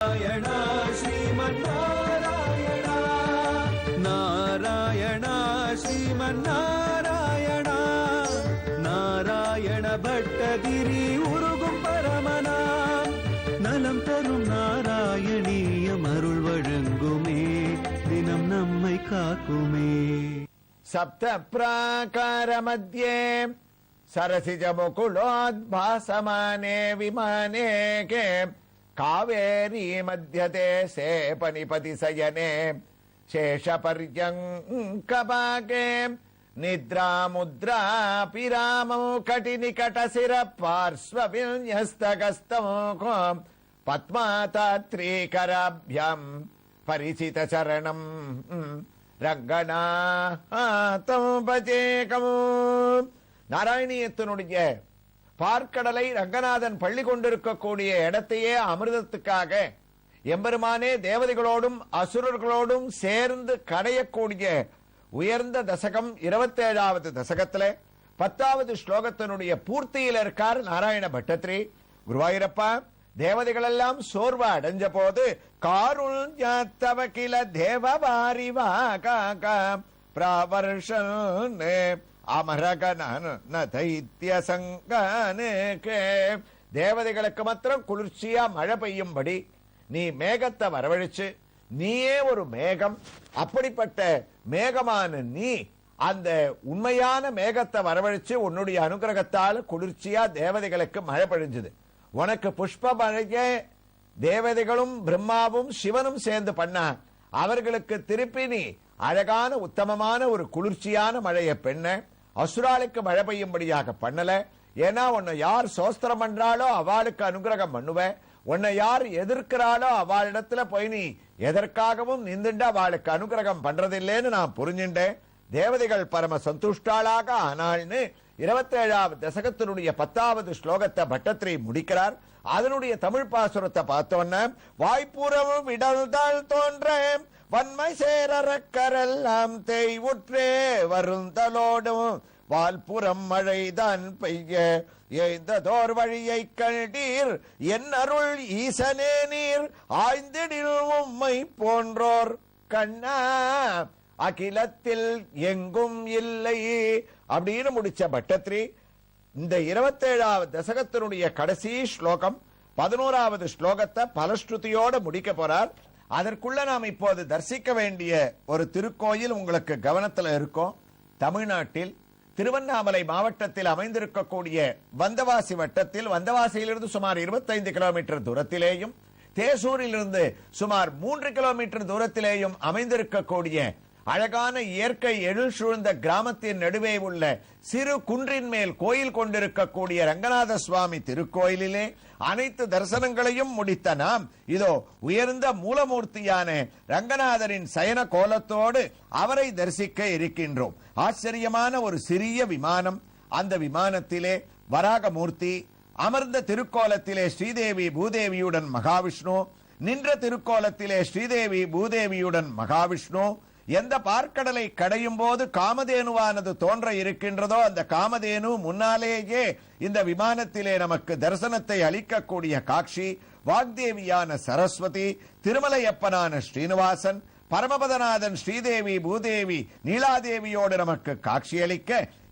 நாராயணா ஸ்ரீமன்னாராயணா நாராயணா ஸ்ரீமன்னாராயணா நாராயண பட்டதிரி உருகும் பரமனாம் நலம் தரும் நாராயணீயம் அருள் வழங்குமே தினம் நம்மை காக்குமே. சப்த பிராகார மத்தியே சரசிஜ முகுலோத்பாசமானே விமானே கே காவேரி மத்தியதேசே பனிபதி சயனே சேஷ பர்யங்கபாகே நித்ரா முத்ரா பிராமோ கடி நிகட சிர பார்ஸ்வ வின்யஸ்தகஸ்தமோ பத்மாதாத்ரீகராப்யம் பரிசித சரணம் ரங்கநாதம் பஜேகம். நாராயணியத்தினுடைய பார்க்கடலை ரங்கநாதன் பள்ளி கொண்டிருக்கக்கூடிய இடத்தையே அமிர்தத்துக்காக எம்பெருமானே தேவதைகளோடும் அசுரர்களோடும் சேர்ந்து கடையக்கூடிய உயர்ந்த தசகம் 27வது தசகத்துல 10வது ஸ்லோகத்தினுடைய பூர்த்தியில் இருக்கார் நாராயண பட்டத்ரி. குருவாயூரப்பா, தேவதைகள் எல்லாம் சோர்வ அடைஞ்ச போது காருண்யத்தவ கில தேவவாரிவா பிராவர்ஷன் அமரகன தைத்திய சங்கனே தேவதைகளுக்கு மாத்திரம் குளிர்ச்சியா மழை பெய்யும்படி நீ மேகத்தை வரவழைச்சு, நீயே ஒரு மேகம், அப்படிப்பட்ட மேகமான நீ அந்த உண்மையான மேகத்தை வரவழைச்சு உன்னுடைய அனுகிரகத்தால் குளிர்ச்சியா தேவதைகளுக்கு மழை பெய்ஞ்சது. உனக்கு புஷ்ப மழையே தேவதைகளும் பிரம்மாவும் சிவனும் சேர்ந்து பண்ணா, அவர்களுக்கு திருப்பி நீ அழகான உத்தமமான ஒரு குளிர்ச்சியான மழையை பெண்ண அசுராளுக்கு மழை பெய்யும்படியாக பண்ணல. ஏன்னா உன்னை யார் சோஸ்திரம் பண்றாளோ அவளுக்கு அனுகிரகம் பண்ணுவ, உன்னை யார் எதிர்க்கிறாளோ அவளிடத்துல போய் நீ எதற்காகவும் நின்றுண்டு அவளுக்கு அனுகிரகம் பண்றதில்லைன்னு நான் புரிஞ்சுட்டேன். தேவதைகள் பரம சந்துஷ்டாளாக ஆனாள்னு 27வது தசகத்தினுடைய 10வது ஸ்லோகத்தை பட்டத்ரி முடிக்கிறார். அதனுடைய தமிழ் பாசுரத்தை பார்த்தோன்னா, வாய்ப்புறவும் விடல்தாள் தோன்ற வன்மை சேரக்கரெல்லாம் தேய்வுற்றே வருந்தலோடும் வால்புறம் மழைதான் பெய்ய எய்ததோர் வழியை கண்டீர் என் அருள் ஈசனே நீர் ஆய்ந்திடில் உம்மை போன்றோர் கண்ணா அகிலத்தில் எங்கும் இல்லை அப்படின்னு முடிச்ச பட்டத்ரி இந்த 27வது தசகத்தினுடைய கடைசி ஸ்லோகம் 11வது ஸ்லோகத்தை பலஸ்ருதியோட முடிக்க போறார். அதற்குள்ள நாம் இப்போது தரிசிக்க வேண்டிய ஒரு திருக்கோயில் உங்களுக்கு கவனத்தில் இருக்கும். தமிழ்நாட்டில் திருவண்ணாமலை மாவட்டத்தில் அமைந்திருக்கக்கூடிய வந்தவாசி வட்டத்தில், வந்தவாசியிலிருந்து சுமார் 25 கிலோமீட்டர் தூரத்திலேயும் தேசூரிலிருந்து சுமார் 3 கிலோமீட்டர் தூரத்திலேயும் அமைந்திருக்கக்கூடிய அழகான இயற்கை எழில் சூழ்ந்த கிராமத்தின் நடுவே உள்ள சிறு குன்றின் மேல் கோயில் கொண்டிருக்கக்கூடிய ரங்கநாத சுவாமி திருக்கோயிலிலே அனைத்து தரிசனங்களையும் முடித்த நாம் இதோ உயர்ந்த மூலமூர்த்தியான ரங்கநாதரின் சயன கோலத்தோடு அவரை தரிசிக்க இருக்கின்றோம். ஆச்சரியமான ஒரு சிறிய விமானம், அந்த விமானத்திலே வராகமூர்த்தி, அமர்ந்த திருக்கோலத்திலே ஸ்ரீதேவி பூதேவியுடன் மகாவிஷ்ணு, நின்ற திருக்கோலத்திலே ஸ்ரீதேவி பூதேவியுடன் மகாவிஷ்ணு, எந்த பார்க்கடலை கடையும் போது காமதேனுவானது தோன்ற இருக்கின்றதோ அந்த காமதேனு முன்னாலேயே இந்த விமானத்திலே நமக்கு தரிசனத்தை அளிக்கக்கூடிய காட்சி, வாக்தேவியான சரஸ்வதி, திருமலையப்பனான ஸ்ரீனிவாசன், பரமபதநாதன் ஸ்ரீதேவி பூதேவி நீலாதேவியோடு நமக்கு காட்சியளிக்க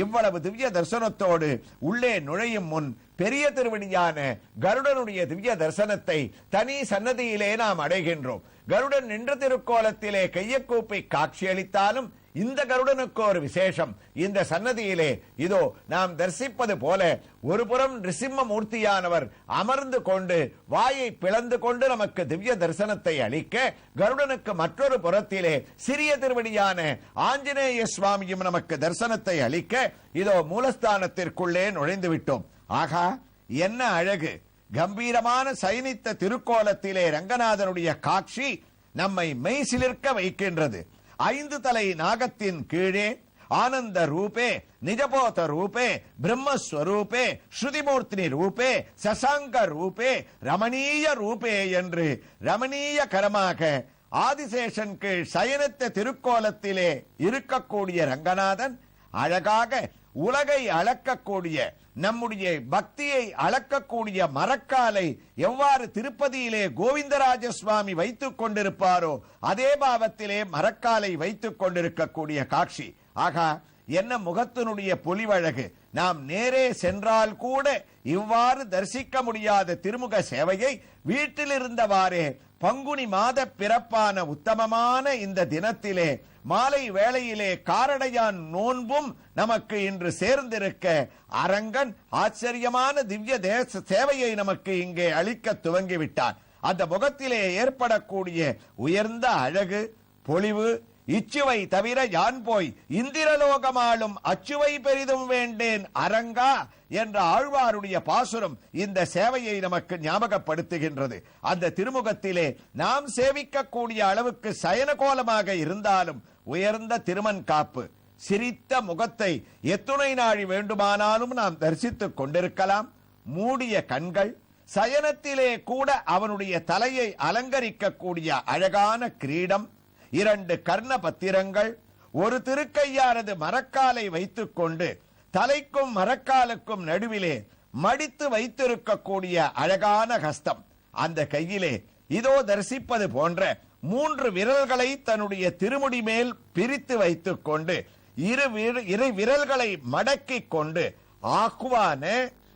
இவ்வளவு திவ்ய தரிசனத்தோடு உள்ளே நுழையும் முன் பெரிய திருவடியான கருடனுடைய திவ்ய தரிசனத்தை தனி சன்னதியிலே நாம் அடைகின்றோம். கருடன் நின்ற திருக்கோலத்திலே கையக்கூப்பை காட்சியளித்தாலும் இந்த கருடனுக்கு ஒரு விசேஷம். இந்த சன்னதியிலே இதோ நாம் தரிசிப்பது போல ஒரு புறம் நிருசிம்ம மூர்த்தியானவர் அமர்ந்து கொண்டு வாயை பிளந்து கொண்டு நமக்கு திவ்ய தரிசனத்தை அளிக்க, கருடனுக்கு மற்றொரு புறத்திலே சிறிய திருவடியான ஆஞ்சநேய சுவாமியும் நமக்கு தரிசனத்தை அளிக்க இதோ மூலஸ்தானத்திற்குள்ளே நுழைந்து விட்டோம். ஆகா, என்ன அழகு! கம்பீரமான சைனித்த திருக்கோலத்திலே ரங்கநாதனுடைய காட்சி நம்மை மெய்சிலிர்க்க வைக்கின்றது. 5 தலை நாகத்தின் கீழே ஆனந்த ரூபே, நிஜபோத ரூபே, பிரம்மஸ்வரூபே, ஸ்ருதிமூர்த்தினி ரூபே, சசாங்க ரூபே, ரமணீய ரூபே என்று ரமணீய கரமாக ஆதிசேஷன் கீழ் சயனித்த திருக்கோலத்திலே இருக்கக்கூடிய ரங்கநாதன் அழகாக உலகை அளக்கக்கூடிய, நம்முடைய பக்தியை அளக்கக்கூடிய மரக்காலை எவ்வாறு திருப்பதியிலே கோவிந்தராஜ சுவாமி வைத்துக் கொண்டிருப்பாரோ அதே பாவத்திலே மரக்காலை வைத்துக் கொண்டிருக்கக்கூடிய காட்சி. ஆகா, என்ன முகத்தினுடைய பொலிவழகு! நாம் நேரே சென்றால் கூட இவ்வாறு தரிசிக்க முடியாத திருமுக சேவையை வீட்டில் இருந்தவாறே பங்குனி மாத பிறப்பான உத்தமமான இந்த தினத்திலே மாலை வேளையிலே காரடையான் நோன்பும் நமக்கு இன்று சேர்ந்திருக்க அரங்கன் ஆச்சரியமான திவ்ய தேச சேவையை நமக்கு இங்கே அளிக்க துவங்கிவிட்டான். அந்த முகத்திலே ஏற்படக்கூடிய உயர்ந்த அழகு, பொலிவு, இச்சுவை தவிர யான் போய் இந்திரலோகமாலும் அச்சுவை பெரிதும் வேண்டேன் அரங்கா என்ற ஆழ்வாருடைய பாசுரம் இந்த சேவையை நமக்கு ஞாபகப்படுத்துகின்றது. அந்த திருமுகத்திலே நாம் சேவிக்கக்கூடிய அளவுக்கு சயன கோலமாக இருந்தாலும் உயர்ந்த திருமண் காப்பு, சிரித்த முகத்தை எத்துணை நாழி வேண்டுமானாலும் நாம் தரிசித்துக் கொண்டிருக்கலாம். மூடிய கண்கள், சயனத்திலே கூட அவனுடைய தலையை அலங்கரிக்கக்கூடிய அழகான கிரீடம், 2 கர்ண பத்திரங்கள், ஒரு திருக்கையானது மரக்காலை வைத்துக் கொண்டு தலைக்கும் மரக்காலுக்கும் நடுவிலே மடித்து வைத்திருக்கக்கூடிய அழகான ஹஸ்தம், அந்த கையிலே இதோ தரிசிப்பது போன்ற 3 விரல்களை தன்னுடைய திருமுடி மேல் பிரித்து வைத்துக் கொண்டு இரு விரல்களை மடக்கிக் கொண்டு ஆக்குவான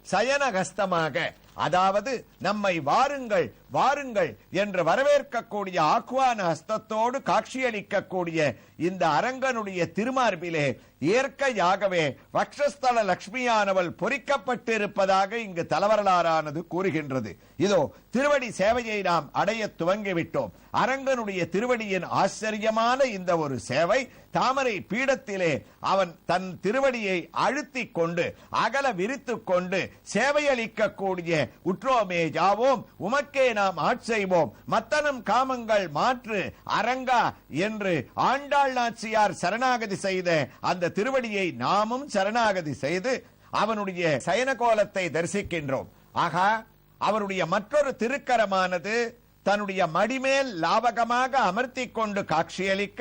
சயனஹஸ்தமாக, அதாவது நம்மை வாருங்கள் வாருங்கள் என்று வரவேற்கக்கூடிய ஆக்குவான ஹஸ்தத்தோடு காட்சியளிக்கக்கூடிய இந்த அரங்கனுடைய திருமார்பிலே இயற்கையாகவே வக்ஷஸ்தல லட்சுமியானவள் பொறிக்கப்பட்டிருப்பதாக இங்கு தலவரலாறானது கூறுகின்றது. இதோ திருவடி சேவையை நாம் அடைய துவங்கிவிட்டோம். அரங்கனுடைய திருவடியின் ஆச்சரியமான இந்த ஒரு சேவை, தாமரை பீடத்திலே அவன் தன் திருவடியை அழுத்திக் கொண்டு அகல விரித்துக் கொண்டு சேவையளிக்கக்கூடிய உற்றோமே யாவோம் உமக்கே நாம் ஆட்செய்வோம், மத்தனம் காமங்கள் மாற்று அரங்கா என்று ஆண்டாள் நாச்சியார் சரணாகதி செய்த அந்த திருவடியை நாமும் சரணாகதி செய்து அவனுடைய சயன கோலத்தை தரிசிக்கின்றோம். ஆகா, அவருடைய மற்றொரு திருக்கரமானது தன்னுடைய மடிமேல் லாவகமாக அமர்த்தி கொண்டு காட்சியளிக்க,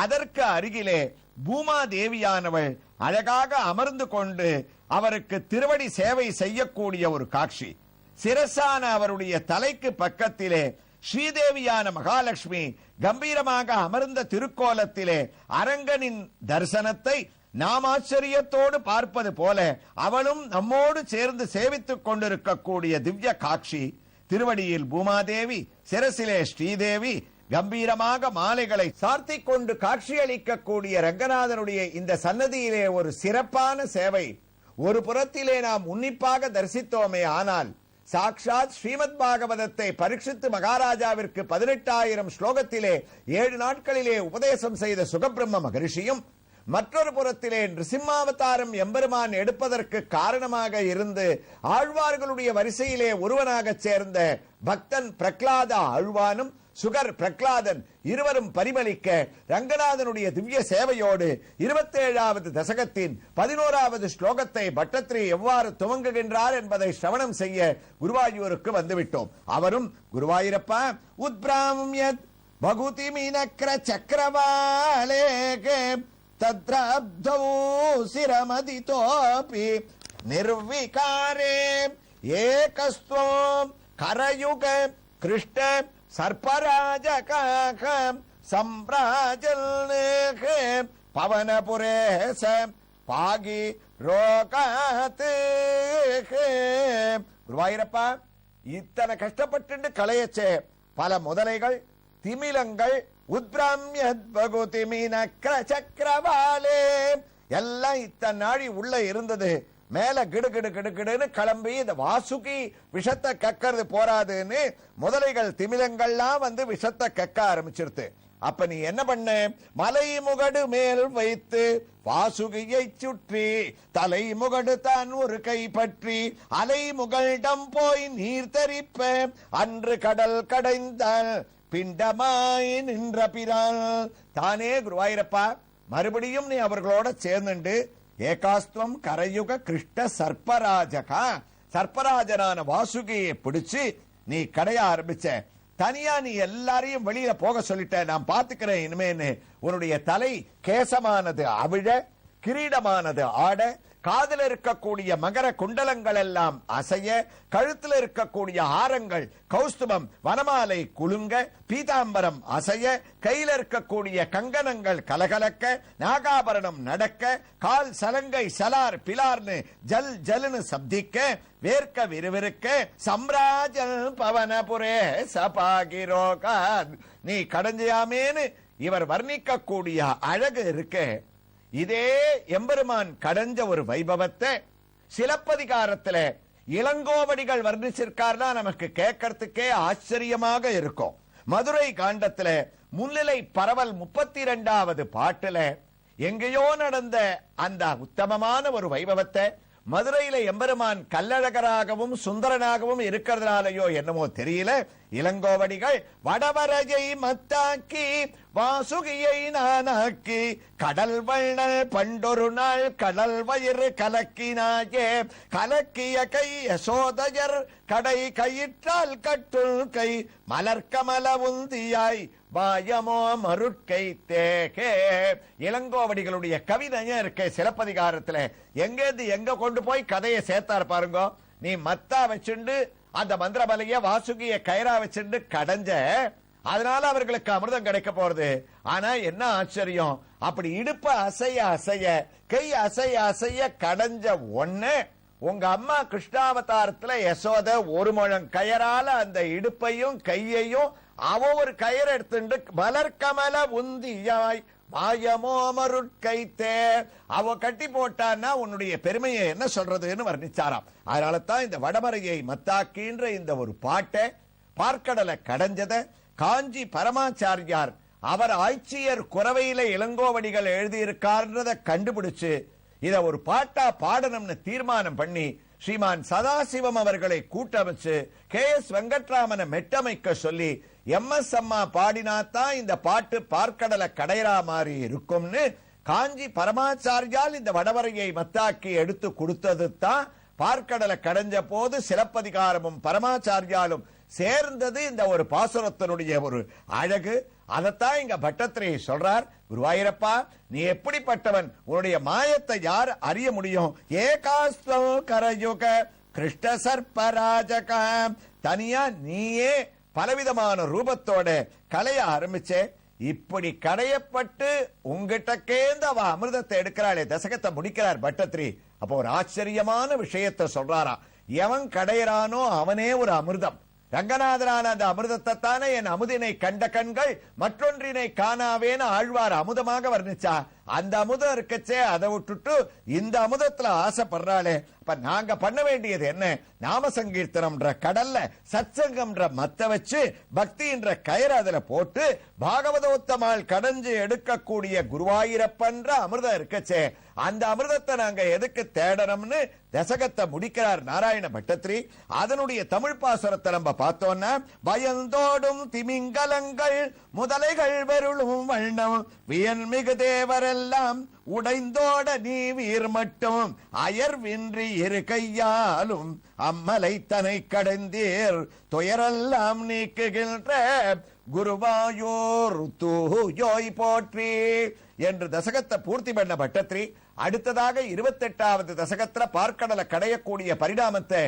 அதற்கு அருகிலே பூமாதேவியானவள் அழகாக அமர்ந்து கொண்டு அவருக்கு திருவடி சேவை செய்யக்கூடிய ஒரு காட்சி. சிரசான அவருடைய தலைக்கு பக்கத்திலே ஸ்ரீதேவியான மகாலட்சுமி கம்பீரமாக அமர்ந்த திருக்கோலத்திலே அரங்கனின் தரிசனத்தை நாம் ஆச்சரியத்தோடு பார்ப்பது போல அவளும் நம்மோடு சேர்ந்து சேவித்துக் கொண்டிருக்கக்கூடிய திவ்ய காட்சி. திருவடியில் பூமாதேவி, சிரசிலே ஸ்ரீதேவி கம்பீரமாக மாலைகளை சார்த்திக் கொண்டு காட்சியளிக்கக்கூடிய ரங்கநாதனுடைய இந்த சன்னதியிலே ஒரு சிறப்பான சேவை. ஒரு புறத்திலே நாம் உன்னிப்பாக தரிசித்தோமே, ஆனால் சாக்ஷாத் ஸ்ரீமத் பாகவதத்தை பரீட்சித்து மகாராஜாவிற்கு 18,000 ஸ்லோகத்திலே 7 நாட்களிலே உபதேசம் செய்த சுகபிரம்ம மகரிஷியும், மற்றொரு புறத்திலே நிருசிம்மாவதாரம் எம்பெருமான் எடுப்பதற்கு காரணமாக இருந்து ஆழ்வார்களுடைய வரிசையிலே ஒருவனாக சேர்ந்த பக்தன் பிரகலாத ஆழ்வானும் சுகர் பிரகலாதன் இருவரும் பரிமளிக்க, ரங்கநாதனுடைய திவ்ய சேவையோடு 27வது தசகத்தின் 11வது ஸ்லோகத்தை பட்டத்திரி எவ்வாறு துவங்குகின்றார் என்பதை சிரவணம் செய்ய குருவாயூருக்கு வந்துவிட்டோம். அவரும் குருவாயூரப்பா உத்பிராம்யத் பகுதி மீனக்ர சக்கரவாலேகே தத்ராப்தௌ சிரமதிதோபி நிர்விகாரே ஏகஸ்வம் கரயுக கிருஷ்ண சர்பராஜகாக சம்பிராஜல்நேக பவனபுரேச பாகி ரோகாத்து. குருவாயூரப்பா, இத்தனை கஷ்டப்பட்டு களையச்சே பல முதலைகள், திமிலங்கள், உத்பிராம்யத் பகுதி மீனக்ர சக்கரவாலே எல்லாம் இத்தனை நாழி உள்ள இருந்தது. மேல கிடு கிடு கிடு கிடுன்னு கிளம்பி இந்த வாசுகி விஷத்தை கக்கிறது போராதுன்னு முதலைகள் திமிலங்கள்லாம் வந்து விஷத்தை கக்க ஆரம்பிச்சிருது. அப்ப நீ என்ன பண்ண? மலை முகடு மேல் வைத்து வாசுகியை சுற்றி தலை முகடு தான் ஒரு கை பற்றி அலை முகலிடம் போய் நீர் தரிப்ப அன்று கடல் கடைந்தால் பிண்டமாய் நின்ற பிறால். தானே குருவாயூரப்பா, மறுபடியும் நீ அவர்களோட சேர்ந்துண்டு ஏகாஸ்துவம் கரயுக கிருஷ்ண சர்பராஜகா, சர்பராஜனான வாசுகியை பிடிச்சு நீ கடைய ஆரம்பிச்ச. தனியா நீ எல்லாரையும் வெளியில போக சொல்லிட்ட, நான் பாத்துக்கிறேன் இனிமேன்னு உன்னுடைய தலை கேசமானது அவிழ கிரீடமானது ஆட, காதில் இருக்கக்கூடிய மகர குண்டலங்கள் எல்லாம் அசைய, கழுத்தில் இருக்கக்கூடிய ஆரங்கள் கௌஸ்துபம் வனமாலை குலுங்க, பீதாம்பரம் அசைய, கையில் இருக்கக்கூடிய கங்கணங்கள் கலகலக்க, நாகாபரணம் நடக்க, கால் சலங்கை சலார் பிலார்னு ஜல் ஜல்னு சப்திக்க, வேர்க்க விறுவிறுக்க, சம்ராஜன் பவனபுரே சபாகிரோகா, நீ கடஞ்சியாமேன்னு இவர் வர்ணிக்கக்கூடிய அழகு இருக்கு. இதே எம்பெருமான் கடஞ்ச ஒரு வைபவத்தை சிலப்பதிகாரத்துல இளங்கோவடிகள் வர்ணிச்சிருக்காருன்னா நமக்கு கேட்கறதுக்கே ஆச்சரியமாக இருக்கும். மதுரை காண்டத்துல முன்னிலை பரவல் 32வது பாட்டுல எங்கேயோ நடந்த அந்த உத்தமமான ஒரு வைபவத்தை மதுரையில எம்பெருமான் கல்லழகராகவும் சுந்தரனாகவும் இருக்கிறதுனாலயோ என்னமோ தெரியல, இளங்கோவடிகள் வடவரையை மத்தாக்கி வாசுகியை நானாக்கி கடல் வண்ணல் பண்டொரு நாள் கடல் வயிறு கலக்கினாயே, கலக்கிய கை யசோதையர் கடை கயிற்றால் கட்டுள் கை மலர்கமல உந்தியாய் வாயமோ மருட்கை தேகே. இளங்கோவடிகளுடைய கவிதையா இருக்க சிலப்பதிகாரத்துல எங்கேருந்து எங்க கொண்டு போய் கதையை சேர்த்தார் பாருங்க. நீ மத்தா வச்சுண்டு அந்த மந்திரமலைய வாசுகிய கயிறா வச்சுண்டு கடைஞ்ச, அதனால அவர்களுக்கு அமிர்தம் கிடைக்க போறது. ஆனா என்ன ஆச்சரியம், அப்படி இடுப்ப அசைய அசைய கை அசைய அசைய கடைஞ்ச ஒண்ணு உங்க அம்மா கிருஷ்ணாவதாரத்துல யசோத ஒரு முழம் கயரால அந்த இடுப்பையும் கையையும் அவ ஒரு கயிறு எடுத்துட்டு மலர்கமல உந்தியாய் மாயமோ மருட்கைத்தே அவ கட்டி போட்டான்னா உன்னுடைய பெருமையை என்ன சொல்றதுன்னு வர்ணிச்சாராம். அதனால தான் இந்த வடமரையை மத்தாக்கின்ற இந்த ஒரு பாட்டை பார்க்கடலை கடைஞ்சத காஞ்சி பரமாச்சாரியார் அவர் ஆய்ச்சியர் குரவையில இளங்கோவடிகள் எழுதியிருக்கார்ன்றத கண்டுபிடிச்சு இத ஒரு பாட்டா பாடணும்னு தீர்மானம் பண்ணி ஸ்ரீமான் சதாசிவம் அவர்களை கூட்டமைச்சு KS வெங்கட்ராமனை மெட்டமைக்க சொல்லி MS அம்மா பாடினாத்தான் இந்த பாட்டு பார்க்கடலை கடைரா மாதிரி இருக்கும்னு காஞ்சி பரமாச்சாரியால் இந்த வடவரையை மத்தாக்கி எடுத்து கொடுத்தது தான் பார்க்கடலை கடைஞ்ச போது சிலப்பதிகாரமும் பரமாச்சாரியாலும் சேர்ந்தது இந்த ஒரு பாசுரத்தினுடைய ஒரு அழகு. அதத்தான் இங்க பட்டத்திரி சொல்றார், குருவாயிரப்பா நீ எப்படிப்பட்டவன், உன்னுடைய மாயத்தை யார் அறிய முடியும்? ஏகாஸ்தோ கரயுக கிருஷ்ண சர்பராஜக, தனியா நீயே பலவிதமான ரூபத்தோட கலைய ஆரம்பிச்சே, இப்படி கடையப்பட்டு உங்ககிட்ட கேந்து அவ அமிர்தத்தை எடுக்கிறாளே, தசகத்தை முடிக்கிறார் பட்டத்திரி. அப்போ ஒரு ஆச்சரியமான விஷயத்தை சொல்றாரா, எவன் கடையறானோ அவனே ஒரு அமிர்தம். ரங்கநாதரான அந்த அமிர்தத்தை தானே என் அமுதினை கண்ட கண்கள் மற்றொன்றினை காணாவேன்னு ஆழ்வார் அமுதமாக வர்ணிச்சா. அந்த அமுதம் இருக்கச்சே அதை விட்டுட்டு இந்த அமுதத்துல ஆசைப்படுறாளே. அப்ப நாங்க பண்ண வேண்டியது என்ன, நாம சங்கீர்த்தனம்ன்ற கடல்ல சத்சங்கம்ன்ற மத்த வச்சு பக்தின்ற கயிறு அதுல போட்டு பாகவதோத்தமால் கடைஞ்சு எடுக்கக்கூடிய குருவாயிரப்பன்ற அமிர்தம் இருக்கச்சே, அந்த அமிர்தத்தை நாங்க எதுக்கு தேடணும்னு தசகத்தை முடிக்கிறார் நாராயண பட்டத்திரி. அதனுடைய தமிழ் பாசுரத்தை நம்ம பார்த்தோம்னா, பயந்தோடும் திமிங்கலங்கள் முதலைகள் வெருளும் வண்ணம் வியன்மிகு தேவரெல்லாம் உடைந்தோட நீ வீர் மட்டும் அயர்வின்றி இரு கையாலும் அம்மலை தனை கடந்தீர் துயரெல்லாம் நீக்குகின்ற குருவாயூர் தூயோய் போற்றி என்று தசகத்தை பூர்த்தி பண்ண பட்டத்திரி அடுத்ததாக 28வது தசகத்துல பார்க்கடலை கடையக்கூடிய பரிணாமத்தை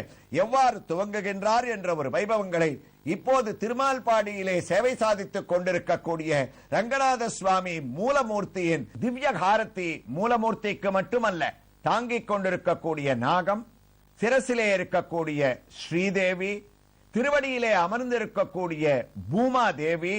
எவ்வாறு துவங்குகின்றார் என்ற ஒரு வைபவங்களை இப்போது திருமால்பாடியிலே சேவை சாதித்துக் கொண்டிருக்கக்கூடிய ரங்கநாத சுவாமி மூலமூர்த்தியின் திவ்ய காரத்தி, மூலமூர்த்திக்கு மட்டுமல்ல தாங்கிக் கொண்டிருக்கக்கூடிய நாகம், சிரசிலே இருக்கக்கூடிய ஸ்ரீதேவி, திருவடியிலே அமர்ந்திருக்கக்கூடிய பூமாதேவி,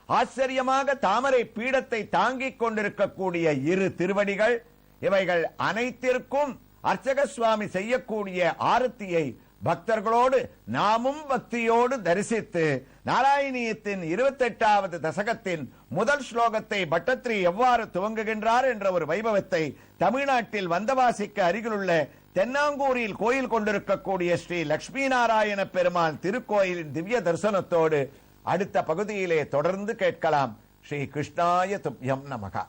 ஆச்சரியமாக தாமரை பீடத்தை தாங்கிக் கொண்டிருக்கக்கூடிய இரு திருவடிகள், இவைகள் அனைத்திற்கும் அர்ச்சக சுவாமி செய்யக்கூடிய ஆரத்தியை பக்தர்களோடு நாமும் பக்தியோடு தரிசித்து நாராயணியத்தின் 28வது தசகத்தின் முதல் ஸ்லோகத்தை பட்டத்திரி எவ்வாறு துவங்குகின்றார் என்ற ஒரு வைபவத்தை தமிழ்நாட்டில் வந்தவாசிக்கு அருகிலுள்ள தென்னாங்கூரில் கோயில் கொண்டிருக்கக்கூடிய ஸ்ரீ லட்சுமி நாராயண பெருமாள் திருக்கோயிலின் திவ்ய தரிசனத்தோடு அடுத்த பகுதியிலே தொடர்ந்து கேட்கலாம். ஸ்ரீ கிருஷ்ணாய துப்யம் நமகா.